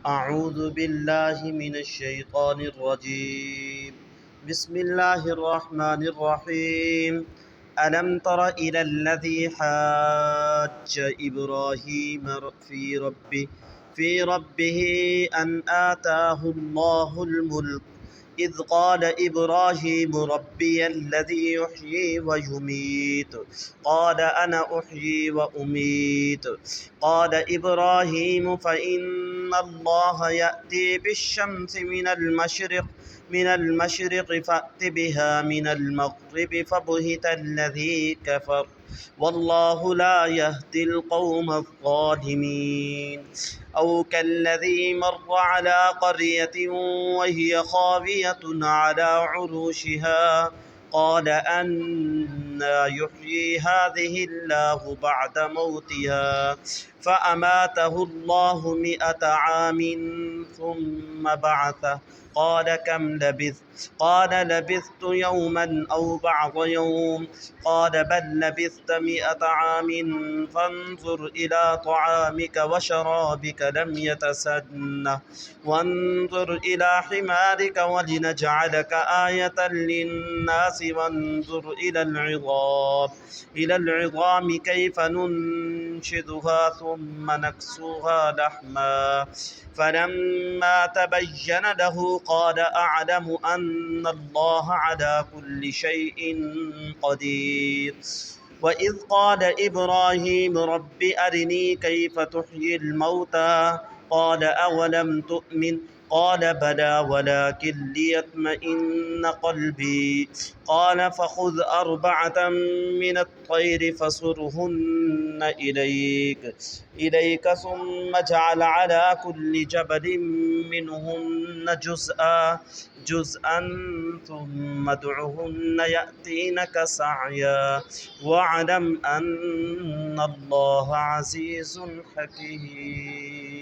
أعوذ بالله من الشيطان الرجيم. بسم الله الرحمن الرحيم. ألم تر إلى الذي حاج إبراهيم في ربه أن آتاه الله الملك إذ قال إبراهيم ربي الذي يحيي ويميت قال أنا أحيي وأميت قال إبراهيم فإن الله يأتي بالشمس من المشرق فأت بها من المغرب فبهت الذي كفر والله لا يهدي القوم الظالمين. أو كالذي مر على قرية وهي خاوية على عروشها قال أنى يحيي هذه الله بعد موتها فأماته الله 100 عام ثم بعثه قال كم لبثت قال لبثت يوما أو بعض يوم قال بل لبثت 100 عام فانظر إلى طعامك وشرابك لم يتسنه وانظر إلى حمارك ولنجعلك آية للناس وانظر إلى العظام كيف ننشدها ثم نكسوها لحما فلما تبين له قال أعلم أن الله على كل شيء قدير. وإذ قال إبراهيم رب أرني كيف تحيي الموتى قال أولم تؤمن قال بلى ولكن ليطمئن قلبي قال فخذ 4 من الطير فصرهن إليك ثم اجعل على كل جبل منهن جزءا ثم ادعهن يأتينك سعيا واعلم أن الله عزيز حكيم.